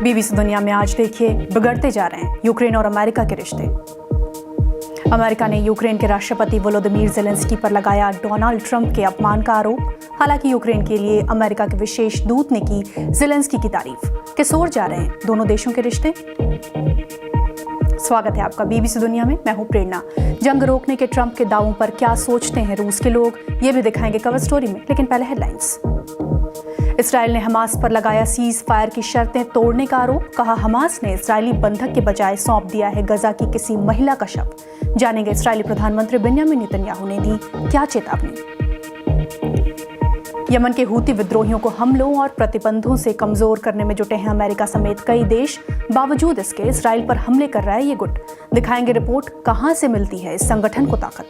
BBC दुनिया में आज देखिए, बिगड़ते जा रहे हैं यूक्रेन और अमेरिका के रिश्ते। अमेरिका ने यूक्रेन के राष्ट्रपति वोलोदिमीर ज़ेलेंस्की पर लगाया डोनाल्ड ट्रंप के अपमान का आरोप। हालांकि यूक्रेन के लिए अमेरिका के विशेष दूत ने की ज़ेलेंस्की की तारीफ। किस ओर जा रहे हैं दोनों देशों के रिश्ते? स्वागत है आपका बीबीसी दुनिया में। मैं हूं प्रेरणा। जंग रोकने के ट्रंप के दावों पर क्या सोचते हैं रूस के लोग, ये भी दिखाएंगे कवर स्टोरी में। लेकिन पहले हेडलाइंस। इसराइल ने हमास पर लगाया सीज फायर की शर्तें तोड़ने का आरोप। कहा, हमास ने इस्राएली बंधक के बजाय सौंप दिया है गजा की किसी महिला का शव। जानेंगे इस्राएली प्रधानमंत्री बेंजामिन नेतन्याहू ने दी क्या चेतावनी। यमन के हूती विद्रोहियों को हमलों और प्रतिबंधों से कमजोर करने में जुटे हैं अमेरिका समेत कई देश। बावजूद इसके इस्राएल पर हमले कर रहा है ये गुट। दिखाएंगे रिपोर्ट कहां से मिलती है इस संगठन को ताकत।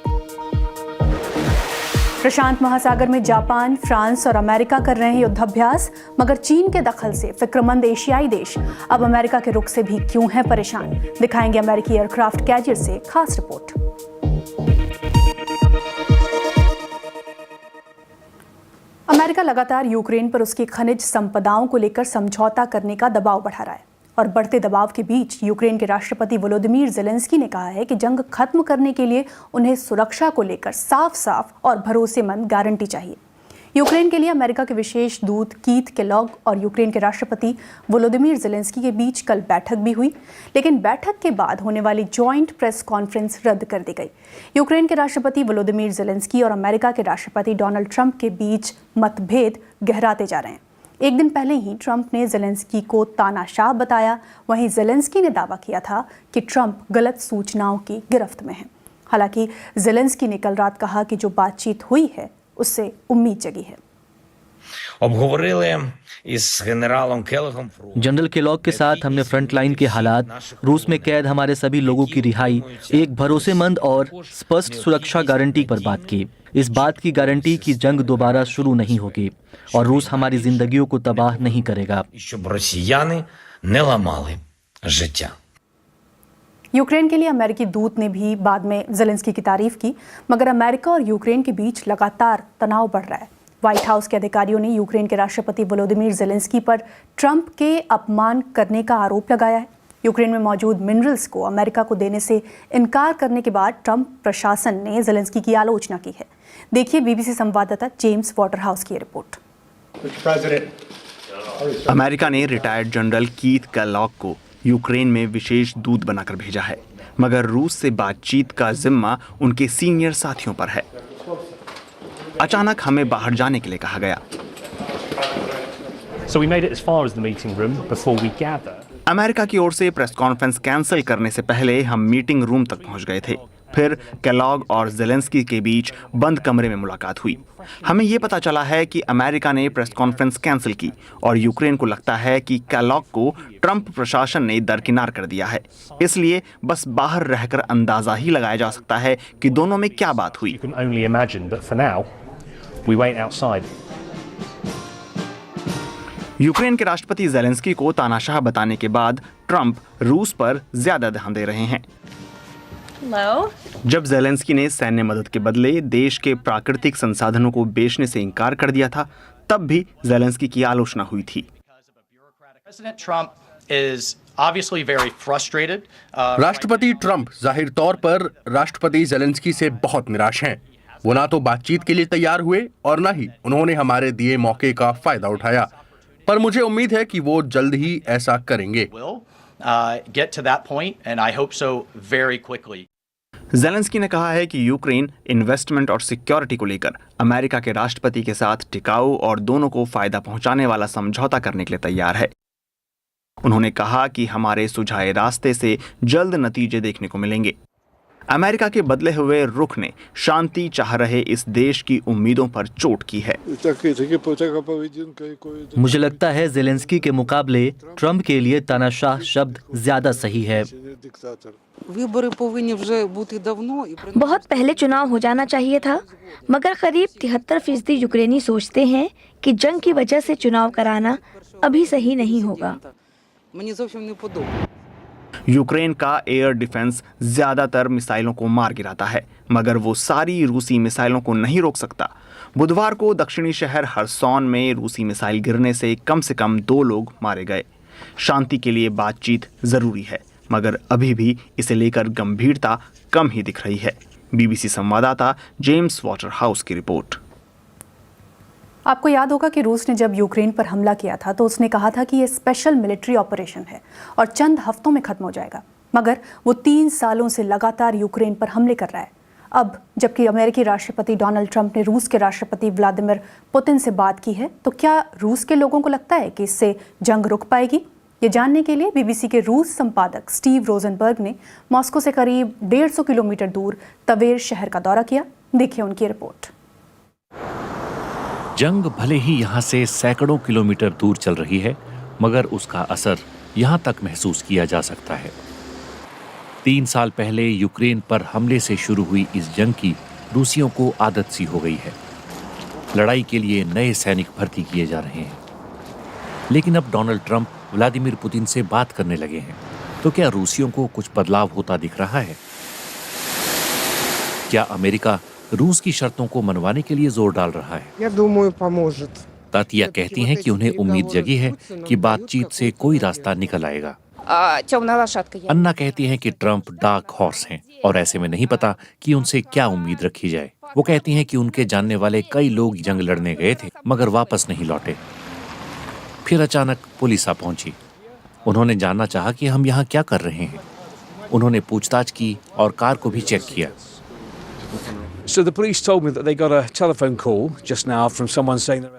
प्रशांत महासागर में जापान, फ्रांस और अमेरिका कर रहे हैं युद्धाभ्यास, मगर चीन के दखल से फिक्रमंद एशियाई देश अब अमेरिका के रुख से भी क्यों हैं परेशान। दिखाएंगे अमेरिकी एयरक्राफ्ट कैरियर से खास रिपोर्ट। अमेरिका लगातार यूक्रेन पर उसकी खनिज संपदाओं को लेकर समझौता करने का दबाव बढ़ा रहा है और बढ़ते दबाव के बीच यूक्रेन के राष्ट्रपति वोलोदिमीर ज़ेलेंस्की ने कहा है कि जंग खत्म करने के लिए उन्हें सुरक्षा को लेकर साफ-साफ और भरोसेमंद गारंटी चाहिए। यूक्रेन के लिए अमेरिका के विशेष दूत कीथ केलॉग और यूक्रेन के राष्ट्रपति वोलोदिमीर ज़ेलेंस्की के बीच कल बैठक भी हुई, लेकिन बैठक के बाद होने वाली जॉइंट प्रेस कॉन्फ्रेंस रद्द कर दी गई। यूक्रेन के राष्ट्रपति वोलोदिमीर ज़ेलेंस्की और अमेरिका के राष्ट्रपति डोनाल्ड ट्रंप के बीच मतभेद गहराते जा रहे हैं। एक दिन पहले ही ट्रंप ने ज़ेलेंस्की को तानाशाह बताया। वहीं ज़ेलेंस्की ने दावा किया था कि ट्रंप गलत सूचनाओं की गिरफ्त में है। हालांकि ज़ेलेंस्की ने कल रात कहा कि जो बातचीत हुई है उससे उम्मीद जगी है। जनरल केलॉग के साथ हमने फ्रंटलाइन के हालात, रूस में कैद हमारे सभी लोगों की रिहाई, एक भरोसेमंद और स्पष्ट सुरक्षा गारंटी पर बात की। इस बात की गारंटी कि जंग दोबारा शुरू नहीं होगी और रूस हमारी जिंदगियों को तबाह नहीं करेगा। यूक्रेन के लिए अमेरिकी दूत ने भी बाद में ज़ेलेंस्की की तारीफ की, मगर अमेरिका और यूक्रेन के बीच लगातार तनाव बढ़ रहा है। व्हाइट हाउस के अधिकारियों ने यूक्रेन के राष्ट्रपति वोलोदिमीर ज़ेलेंस्की पर ट्रंप के अपमान करने का आरोप लगाया है। यूक्रेन में मौजूद मिनरल्स को अमेरिका को देने से इनकार करने के बाद ट्रंप प्रशासन ने ज़ेलेंस्की की आलोचना की है। देखिए बीबीसी संवाददाता जेम्स वॉटरहाउस की रिपोर्ट। अमेरिका ने रिटायर्ड जनरल कीथ केलॉग को यूक्रेन में विशेष दूत बनाकर भेजा है, मगर रूस से बातचीत का जिम्मा उनके सीनियर साथियों पर है। अचानक हमें बाहर जाने के लिए कहा गया। अमेरिका की ओर से प्रेस कॉन्फ्रेंस कैंसिल करने से पहले हम मीटिंग रूम तक पहुंच गए थे। फिर केलॉग और ज़ेलेंस्की के बीच बंद कमरे में मुलाकात हुई। हमें ये पता चला है कि अमेरिका ने प्रेस कॉन्फ्रेंस कैंसिल की और यूक्रेन को लगता है कि केलॉग को ट्रंप प्रशासन ने दरकिनार कर दिया है। इसलिए बस बाहर रहकर अंदाजा ही लगाया जा सकता है कि दोनों में क्या बात हुई। यूक्रेन के राष्ट्रपति ज़ेलेंस्की को तानाशाह बताने के बाद ट्रंप रूस पर ज्यादा ध्यान दे रहे हैं। जब ज़ेलेंस्की ने सैन्य मदद के बदले देश के प्राकृतिक संसाधनों को बेचने से इनकार कर दिया था, तब भी ज़ेलेंस्की की आलोचना हुई थी। राष्ट्रपति ट्रंप जाहिर तौर पर राष्ट्रपति ज़ेलेंस्की से बहुत निराश हैं। वो ना तो बातचीत के लिए तैयार हुए और ना ही उन्होंने हमारे दिए मौके का फायदा उठाया, पर मुझे उम्मीद है कि वो जल्द ही ऐसा करेंगे। ज़ेलेंस्की ने कहा है कि यूक्रेन इन्वेस्टमेंट और सिक्योरिटी को लेकर अमेरिका के राष्ट्रपति के साथ टिकाऊ और दोनों को फायदा पहुंचाने वाला समझौता करने के लिए तैयार है। उन्होंने कहा कि हमारे सुझाए रास्ते से जल्द नतीजे देखने को मिलेंगे। अमेरिका के बदले हुए रुख ने शांति चाह रहे इस देश की उम्मीदों पर चोट की है। मुझे लगता है ज़ेलेंस्की के मुकाबले ट्रंप के लिए तानाशाह शब्द ज्यादा सही है। बहुत पहले चुनाव हो जाना चाहिए था, मगर करीब 73% यूक्रेनी सोचते हैं कि जंग की वजह से चुनाव कराना अभी सही नहीं होगा। यूक्रेन का एयर डिफेंस ज्यादातर मिसाइलों को मार गिराता है, मगर वो सारी रूसी मिसाइलों को नहीं रोक सकता। बुधवार को दक्षिणी शहर हर्सोन में रूसी मिसाइल गिरने से कम 2 लोग मारे गए। शांति के लिए बातचीत जरूरी है, मगर अभी भी इसे लेकर गंभीरता कम ही दिख रही है। बीबीसी संवाददाता जेम्स वॉटरहाउस की रिपोर्ट। आपको याद होगा कि रूस ने जब यूक्रेन पर हमला किया था तो उसने कहा था कि ये स्पेशल मिलिट्री ऑपरेशन है और चंद हफ्तों में खत्म हो जाएगा, मगर वो 3 सालों से लगातार यूक्रेन पर हमले कर रहा है। अब जबकि अमेरिकी राष्ट्रपति डोनाल्ड ट्रंप ने रूस के राष्ट्रपति व्लादिमीर पुतिन से बात की है, तो क्या रूस के लोगों को लगता है कि इससे जंग रुक पाएगी? ये जानने के लिए बीबीसी के रूस संपादक स्टीव रोजनबर्ग ने मॉस्को से करीब 150 किलोमीटर दूर तवेर शहर का दौरा किया। देखिए उनकी रिपोर्ट। जंग भले ही यहाँ से सैकड़ों किलोमीटर दूर चल रही है, मगर उसका असर यहाँ तक महसूस किया जा सकता है। 3 साल पहले यूक्रेन पर हमले से शुरू हुई इस जंग की रूसियों को आदत सी हो गई है। लड़ाई के लिए नए सैनिक भर्ती किए जा रहे हैं। लेकिन अब डोनाल्ड ट्रंप व्लादिमीर पुतिन से बात करने लगे हैं, तो क्या रूसियों को कुछ बदलाव होता दिख रहा है? क्या अमेरिका रूस की शर्तों को मनवाने के लिए जोर डाल रहा है? तातिया कहती हैं कि उन्हें उम्मीद जगी है कि बातचीत से कोई रास्ता निकल आएगा। अन्ना कहती हैं कि ट्रंप डार्क हॉर्स हैं और ऐसे में नहीं पता कि उनसे क्या उम्मीद रखी जाए। वो कहती हैं कि उनके जानने वाले कई लोग जंग लड़ने गए थे मगर वापस नहीं लौटे। फिर अचानक पुलिस आ पहुंची। उन्होंने जानना चाहा कि हम यहाँ क्या कर रहे हैं। उन्होंने पूछताछ की और कार को भी चेक किया।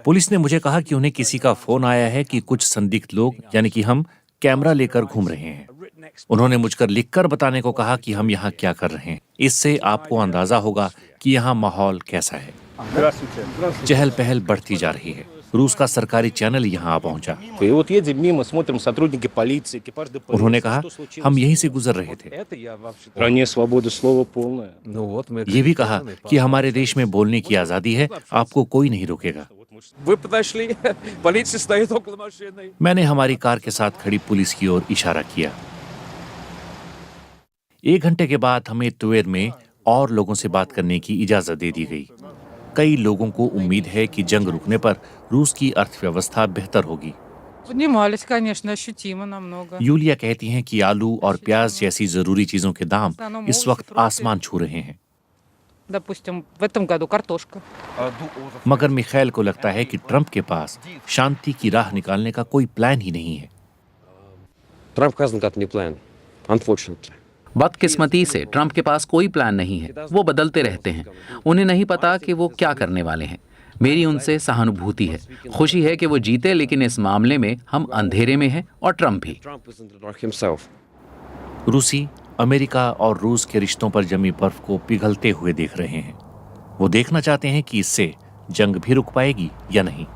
पुलिस ने मुझे कहा कि उन्हें किसी का फोन आया है कि कुछ संदिग्ध लोग, यानी कि हम, कैमरा लेकर घूम रहे हैं। उन्होंने मुझकर लिखकर बताने को कहा कि हम यहाँ क्या कर रहे हैं। इससे आपको अंदाजा होगा कि यहाँ माहौल कैसा है। चहल पहल बढ़ती जा रही है। रूस का सरकारी चैनल यहाँ आ पहुंचा। उन्होंने कहा, हम यहीं से गुजर रहे थे। ये भी कहा कि हमारे देश में बोलने की आजादी है, आपको कोई नहीं रोकेगा। मैंने हमारी कार के साथ खड़ी पुलिस की ओर इशारा किया। 1 घंटे के बाद हमें ट्वेर में और लोगों से बात करने की इजाजत दे दी गई। कई लोगों को उम्मीद है कि जंग रुकने पर रूस की अर्थव्यवस्था बेहतर होगी। यूलिया कहती हैं कि आलू और प्याज जैसी जरूरी चीजों के दाम इस वक्त आसमान छू रहे हैं। मगर मिखाइल को लगता है कि ट्रंप के पास शांति की राह निकालने का कोई प्लान ही नहीं है। बदकिस्मती से ट्रंप के पास कोई प्लान नहीं है। वो बदलते रहते हैं। उन्हें नहीं पता कि वो क्या करने वाले हैं। मेरी उनसे सहानुभूति है। खुशी है कि वो जीते, लेकिन इस मामले में हम अंधेरे में हैं और ट्रंप भी। रूसी अमेरिका और रूस के रिश्तों पर जमी बर्फ को पिघलते हुए देख रहे हैं। वो देखना चाहते हैं कि इससे जंग भी रुक पाएगी या नहीं।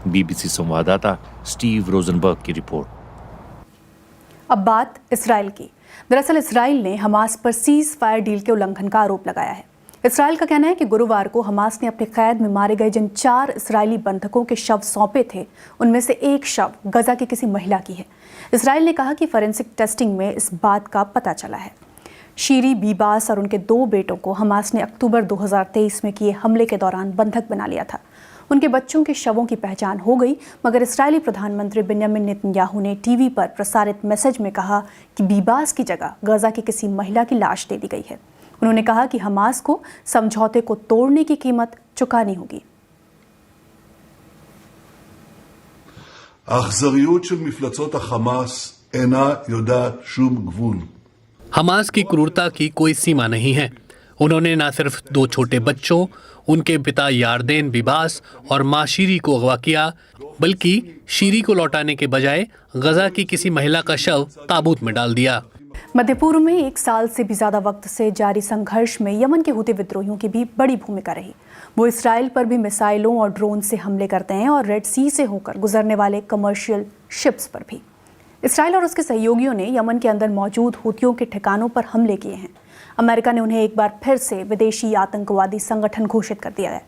बीबीसी संवाददाता स्टीव रोजनबर्ग की रिपोर्ट। अब बात इसराइल की। दरअसल इसराइल ने हमास पर सीज फायर डील के उल्लंघन का आरोप लगाया है। इसराइल का कहना है कि गुरुवार को हमास ने अपने कैद में मारे गए जिन 4 इसराइली बंधकों के शव सौंपे थे, उनमें से एक शव गजा की किसी महिला की है। इसराइल ने कहा कि फॉरेंसिक टेस्टिंग में इस बात का पता चला है। शीरी बीबास और उनके 2 बेटों को हमास ने अक्टूबर 2023 में किए हमले के दौरान बंधक बना लिया था। उनके बच्चों के शवों की पहचान हो गई, मगर इस्राएली प्रधानमंत्री बेंयामिन नेतन्याहू ने टीवी पर प्रसारित मैसेज में कहा कि बीबास की जगह गजा की किसी महिला की लाश दे दी गई है। उन्होंने कहा कि हमास को समझौते को तोड़ने की कीमत चुकानी होगी। हमास की क्रूरता की कोई सीमा नहीं है। उन्होंने न सिर्फ 2 छोटे बच्चों, उनके पिता यार्देन बिबास और मां शीरी को अगवा किया, बल्कि शीरी को लौटाने के बजाय गजा की किसी महिला का शव ताबूत में डाल दिया। मध्य पूर्व में 1 साल से भी ज्यादा वक्त से जारी संघर्ष में यमन के हुती विद्रोहियों की भी बड़ी भूमिका रही। वो इसराइल पर भी मिसाइलों और ड्रोन से हमले करते हैं और रेड सी से होकर गुजरने वाले कमर्शियल शिप्स पर भी। इसराइल और उसके सहयोगियों ने यमन के अंदर मौजूद हुतियों के ठिकानों पर हमले किए हैं। अमेरिका ने उन्हें एक बार फिर से विदेशी आतंकवादी संगठन घोषित कर दिया है।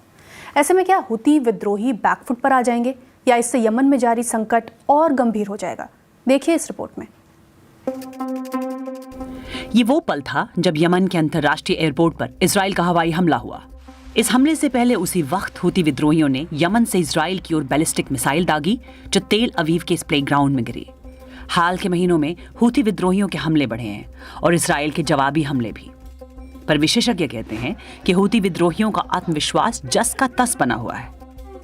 ऐसे में क्या हुती विद्रोही बैकफुट पर आ जाएंगे या इससे यमन में जारी संकट और गंभीर हो जाएगा? देखिए इस रिपोर्ट में। ये वो पल था जब यमन के अंतर्राष्ट्रीय एयरपोर्ट पर इजराइल का हवाई हमला हुआ। इस हमले से पहले उसी वक्त हुती विद्रोहियों ने यमन से इजराइल की ओर बैलिस्टिक मिसाइल दागी जो तेल अवीव के इस प्लेग्राउंड में गिरी। हाल के महीनों में हूथी विद्रोहियों के हमले बढ़े हैं और इसराइल के जवाबी हमले भी। पर विशेषज्ञ कहते हैं कि हूथी विद्रोहियों का आत्मविश्वास जस का तस बना हुआ है।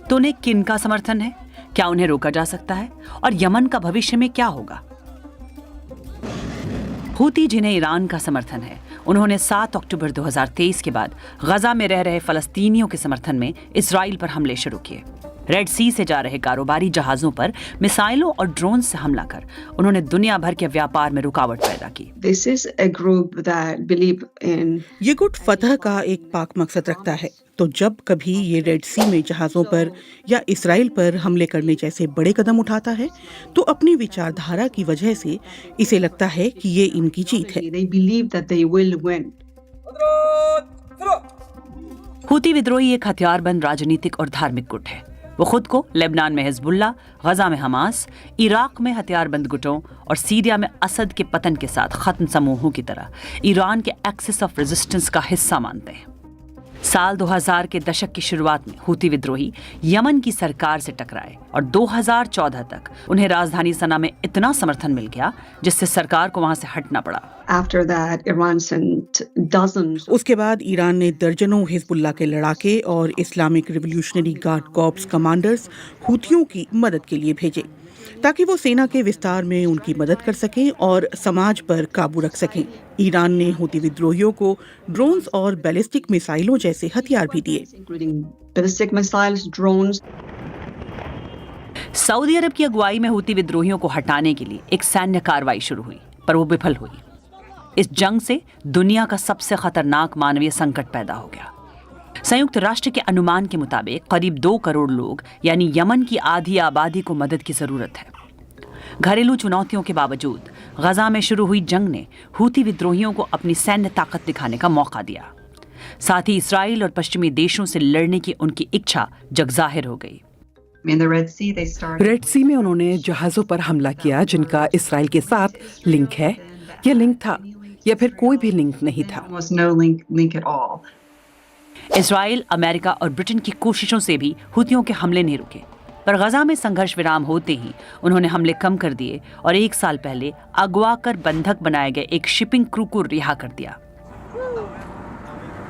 तो उन्हें किन का समर्थन है? क्या उन्हें रोका जा सकता है? और यमन का भविष्य में क्या होगा? हूथी, जिन्हें ईरान का समर्थन है, उन्होंने 7 अक्टूबर 2023 के बाद गजा में रह रहे फलस्तीनियों के समर्थन में इसराइल पर हमले शुरू किए। रेड सी से जा रहे कारोबारी जहाजों पर मिसाइलों और ड्रोन से हमला कर उन्होंने दुनिया भर के व्यापार में रुकावट पैदा की। ये गुट फतह का एक पाक मकसद रखता है। तो जब कभी ये रेड सी में जहाजों पर या इसराइल पर हमले करने जैसे बड़े कदम उठाता है तो अपनी विचारधारा की वजह से इसे लगता है कि ये इनकी जीत है। हूथी विद्रोही एक हथियारबंद राजनीतिक और धार्मिक गुट है। वो खुद को लेबनान में हिजबुल्ला, गजा में हमास, इराक में हथियारबंद गुटों और सीरिया में असद के पतन के साथ खत्म समूहों की तरह ईरान के एक्सिस ऑफ रेजिस्टेंस का हिस्सा मानते हैं। साल 2000 के दशक की शुरुआत में हूथी विद्रोही यमन की सरकार से टकराए और 2014 तक उन्हें राजधानी सना में इतना समर्थन मिल गया जिससे सरकार को वहां से हटना पड़ा। उसके बाद ईरान ने दर्जनों हिजबुल्लाह के लड़ाके और Islamic revolutionary guard corps commanders हूथियों की मदद के लिए भेजे ताकि वो सेना के विस्तार में उनकी मदद कर सकें और समाज पर काबू रख सकें। ईरान ने हूथी विद्रोहियों को ड्रोन्स और बैलिस्टिक मिसाइलों जैसे हथियार भी दिए। सऊदी अरब की अगुवाई में हूथी विद्रोहियों को हटाने के लिए एक सैन्य कार्रवाई शुरू हुई, पर वो विफल हुई। इस जंग से दुनिया का सबसे खतरनाक मानवीय संकट पैदा हो गया। संयुक्त राष्ट्र के अनुमान के मुताबिक करीब 2 करोड़ लोग यानी यमन की आधी आबादी को मदद की जरूरत है। घरेलू चुनौतियों के बावजूद गजा में शुरू हुई जंग ने हूथी विद्रोहियों को अपनी सैन्य ताकत दिखाने का मौका दिया। साथ ही इसराइल और पश्चिमी देशों से लड़ने की उनकी इच्छा जगजाहिर हो गई। रेड सी में उन्होंने जहाजों पर हमला किया जिनका इसराइल के साथ लिंक है, या लिंक था, या फिर कोई भी लिंक नहीं था। इसराइल, अमेरिका और ब्रिटेन की कोशिशों से भी हूथियों के हमले नहीं रुके, पर गजा में संघर्ष विराम होते ही उन्होंने हमले कम कर दिए और 1 साल पहले अगवा कर बंधक बनाए गए एक शिपिंग क्रू को रिहा कर दिया।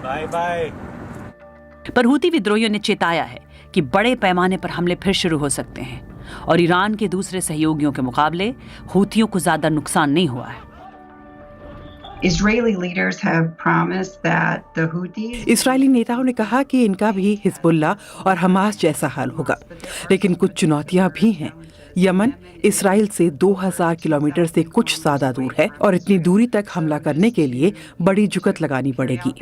Bye bye. पर हूथी विद्रोहियों ने चेताया है कि बड़े पैमाने पर हमले फिर शुरू हो सकते हैं और ईरान के दूसरे सहयोगियों के मुकाबले हूथियों को ज्यादा नुकसान नहीं हुआ है। इस्राएली नेताओं ने कहा कि इनका भी हिजबुल्लाह और हमास जैसा हाल होगा, लेकिन कुछ चुनौतियां भी हैं। यमन इसराइल से 2000 किलोमीटर से कुछ ज्यादा दूर है और इतनी दूरी तक हमला करने के लिए बड़ी जुगत लगानी पड़ेगी।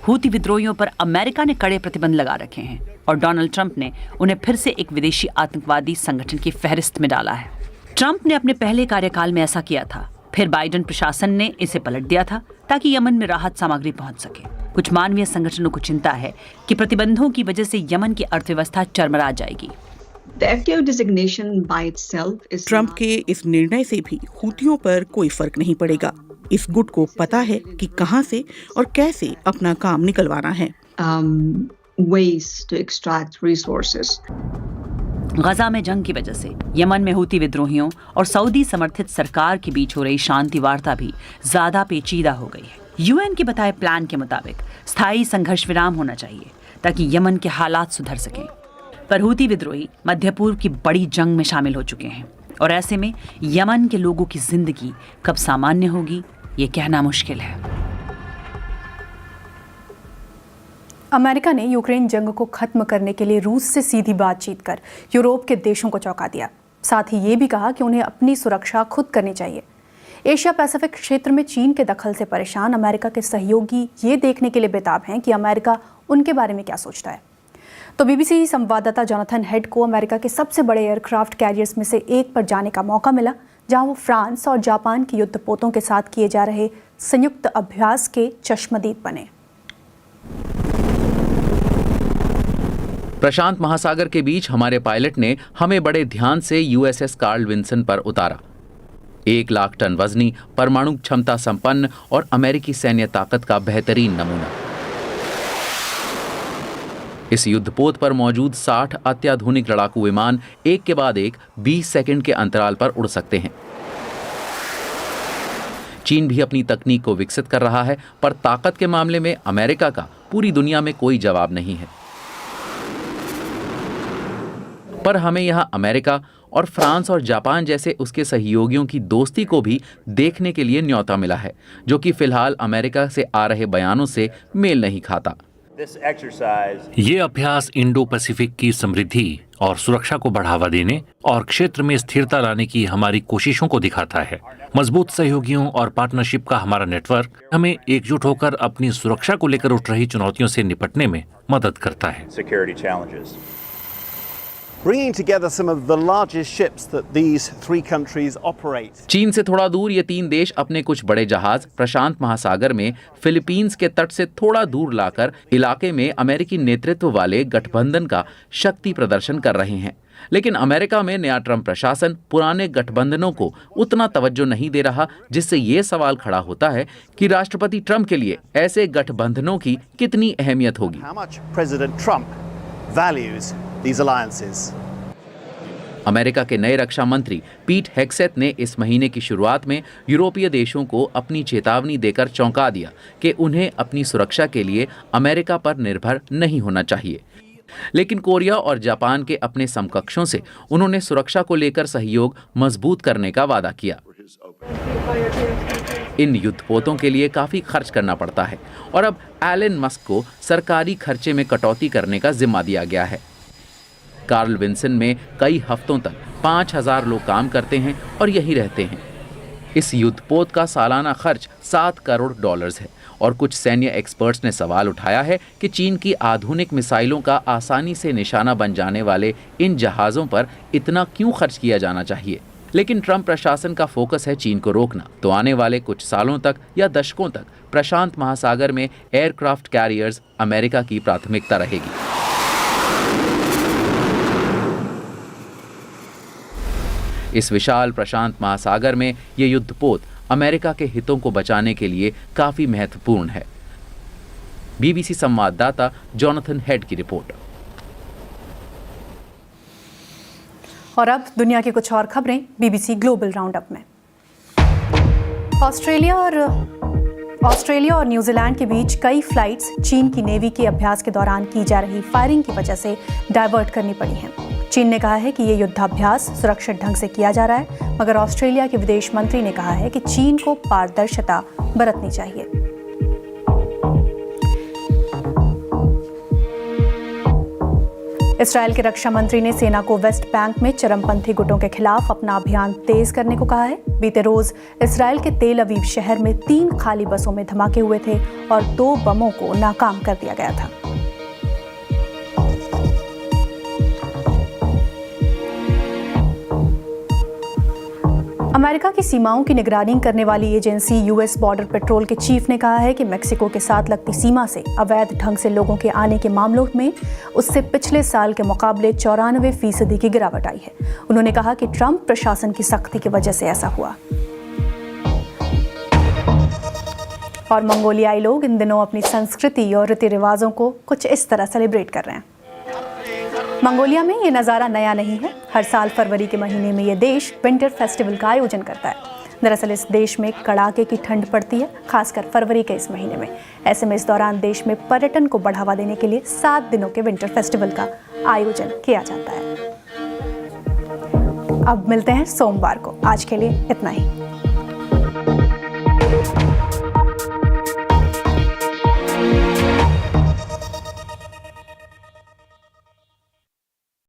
हूथी विद्रोहियों पर अमेरिका ने कड़े प्रतिबंध लगा रखे हैं और डोनाल्ड ट्रंप ने उन्हें फिर से एक विदेशी आतंकवादी संगठन की फहरिस्त में डाला है। ट्रंप ने अपने पहले कार्यकाल में ऐसा किया था, फिर बाइडेन प्रशासन ने इसे पलट दिया था ताकि यमन में राहत सामग्री पहुंच सके। कुछ मानवीय संगठनों को चिंता है कि प्रतिबंधों की वजह से यमन की अर्थव्यवस्था चरमरा जाएगी। ट्रंप के इस निर्णय से भी हूथियों पर कोई फर्क नहीं पड़ेगा। इस गुट को पता है कि कहां से और कैसे अपना काम निकलवाना है। गजा में जंग की वजह से यमन में हूथी विद्रोहियों और सऊदी समर्थित सरकार के बीच हो रही शांति वार्ता भी ज्यादा पेचीदा हो गई है। यूएन के बताए प्लान के मुताबिक स्थायी संघर्ष विराम होना चाहिए ताकि यमन के हालात सुधर सकें। पर हूथी विद्रोही मध्य पूर्व की बड़ी जंग में शामिल हो चुके हैं और ऐसे में यमन के लोगों की जिंदगी कब सामान्य होगी ये कहना मुश्किल है। अमेरिका ने यूक्रेन जंग को खत्म करने के लिए रूस से सीधी बातचीत कर यूरोप के देशों को चौंका दिया। साथ ही ये भी कहा कि उन्हें अपनी सुरक्षा खुद करनी चाहिए। एशिया पैसिफिक क्षेत्र में चीन के दखल से परेशान अमेरिका के सहयोगी ये देखने के लिए बेताब हैं कि अमेरिका उनके बारे में क्या सोचता है। तो बीबीसी संवाददाता जोनाथन हेड को अमेरिका के सबसे बड़े एयरक्राफ्ट कैरियर्स में से एक पर जाने का मौका मिला, जहां वो फ्रांस और जापान के युद्धपोतों के साथ किए जा रहे संयुक्त अभ्यास के चश्मदीद बने। प्रशांत महासागर के बीच हमारे पायलट ने हमें बड़े ध्यान से यूएसएस कार्ल विंसन पर उतारा। 1 लाख टन वजनी, परमाणु क्षमता संपन्न और अमेरिकी सैन्य ताकत का बेहतरीन नमूना। इस युद्धपोत पर मौजूद 60 अत्याधुनिक लड़ाकू विमान एक के बाद एक 20 सेकंड के अंतराल पर उड़ सकते हैं। चीन भी अपनी तकनीक को विकसित कर रहा है, पर ताकत के मामले में अमेरिका का पूरी दुनिया में कोई जवाब नहीं है। पर हमें यहां अमेरिका और फ्रांस और जापान जैसे उसके सहयोगियों की दोस्ती को भी देखने के लिए न्योता मिला है, जो कि फिलहाल अमेरिका से आ रहे बयानों से मेल नहीं खाता। ये अभ्यास इंडो पैसिफिक की समृद्धि और सुरक्षा को बढ़ावा देने और क्षेत्र में स्थिरता लाने की हमारी कोशिशों को दिखाता है। मजबूत सहयोगियों और पार्टनरशिप का हमारा नेटवर्क हमें एकजुट होकर अपनी सुरक्षा को लेकर उठ रही चुनौतियों से निपटने में मदद करता है। चीन से थोड़ा दूर ये तीन देश अपने कुछ बड़े जहाज प्रशांत महासागर में फिलीपींस के तट से थोड़ा दूर लाकर इलाके में अमेरिकी नेतृत्व वाले गठबंधन का शक्ति प्रदर्शन कर रहे हैं। लेकिन अमेरिका में नया ट्रंप प्रशासन पुराने गठबंधनों को उतना तवज्जो नहीं दे रहा, जिससे ये सवाल खड़ा होता है कि राष्ट्रपति ट्रंप के लिए ऐसे गठबंधनों की कितनी अहमियत होगी। अमेरिका के नए रक्षा मंत्री पीट हेग्सेथ ने इस महीने की शुरुआत में यूरोपीय देशों को अपनी चेतावनी देकर चौंका दिया कि उन्हें अपनी सुरक्षा के लिए अमेरिका पर निर्भर नहीं होना चाहिए। लेकिन कोरिया और जापान के अपने समकक्षों से उन्होंने सुरक्षा को लेकर सहयोग मजबूत करने का वादा किया। इन युद्धपोतों के लिए काफी खर्च करना पड़ता है और अब एलन मस्क को सरकारी खर्चे में कटौती करने का जिम्मा दिया गया है। कार्ल विंसन में कई हफ्तों तक 5000 लोग काम करते हैं और यहीं रहते हैं। इस युद्धपोत का सालाना खर्च $7 करोड़ है और कुछ सैन्य एक्सपर्ट्स ने सवाल उठाया है कि चीन की आधुनिक मिसाइलों का आसानी से निशाना बन जाने वाले इन जहाज़ों पर इतना क्यों खर्च किया जाना चाहिए। लेकिन ट्रंप प्रशासन का फोकस है चीन को रोकना, तो आने वाले कुछ सालों तक या दशकों तक प्रशांत महासागर में एयरक्राफ्ट कैरियर्स अमेरिका की प्राथमिकता रहेगी। इस विशाल प्रशांत महासागर में ये युद्धपोत अमेरिका के हितों को बचाने के लिए काफी महत्वपूर्ण है। बीबीसी संवाददाता जॉनथन हेड की रिपोर्ट। और अब दुनिया की कुछ और खबरें बीबीसी ग्लोबल राउंडअप में। ऑस्ट्रेलिया और न्यूजीलैंड के बीच कई फ्लाइट्स चीन की नेवी के अभ्यास के दौरान की जा रही फायरिंग की वजह से डायवर्ट करनी पड़ी हैं। चीन ने कहा है कि ये युद्धाभ्यास सुरक्षित ढंग से किया जा रहा है, मगर ऑस्ट्रेलिया के विदेश मंत्री ने कहा है कि चीन को पारदर्शिता बरतनी चाहिए। इस्राएल के रक्षा मंत्री ने सेना को वेस्ट बैंक में चरमपंथी गुटों के खिलाफ अपना अभियान तेज करने को कहा है। बीते रोज इस्राएल के तेल अवीव शहर में 3 खाली बसों में धमाके हुए थे और 2 बमों को नाकाम कर दिया गया था। अमेरिका की सीमाओं की निगरानी करने वाली एजेंसी यूएस बॉर्डर पेट्रोल के चीफ ने कहा है कि मेक्सिको के साथ लगती सीमा से अवैध ढंग से लोगों के आने के मामलों में उससे पिछले साल के मुकाबले 94% की गिरावट आई है। उन्होंने कहा कि ट्रंप प्रशासन की सख्ती की वजह से ऐसा हुआ। और मंगोलियाई लोग इन दिनों अपनी संस्कृति और रीति रिवाजों को कुछ इस तरह सेलिब्रेट कर रहे हैं। मंगोलिया में ये नज़ारा नया नहीं है। हर साल फरवरी के महीने में ये देश विंटर फेस्टिवल का आयोजन करता है। दरअसल इस देश में कड़ाके की ठंड पड़ती है, खासकर फरवरी के इस महीने में। ऐसे में इस दौरान देश में पर्यटन को बढ़ावा देने के लिए 7 दिनों के विंटर फेस्टिवल का आयोजन किया जाता है। अब मिलते हैं सोमवार को। आज के लिए इतना ही।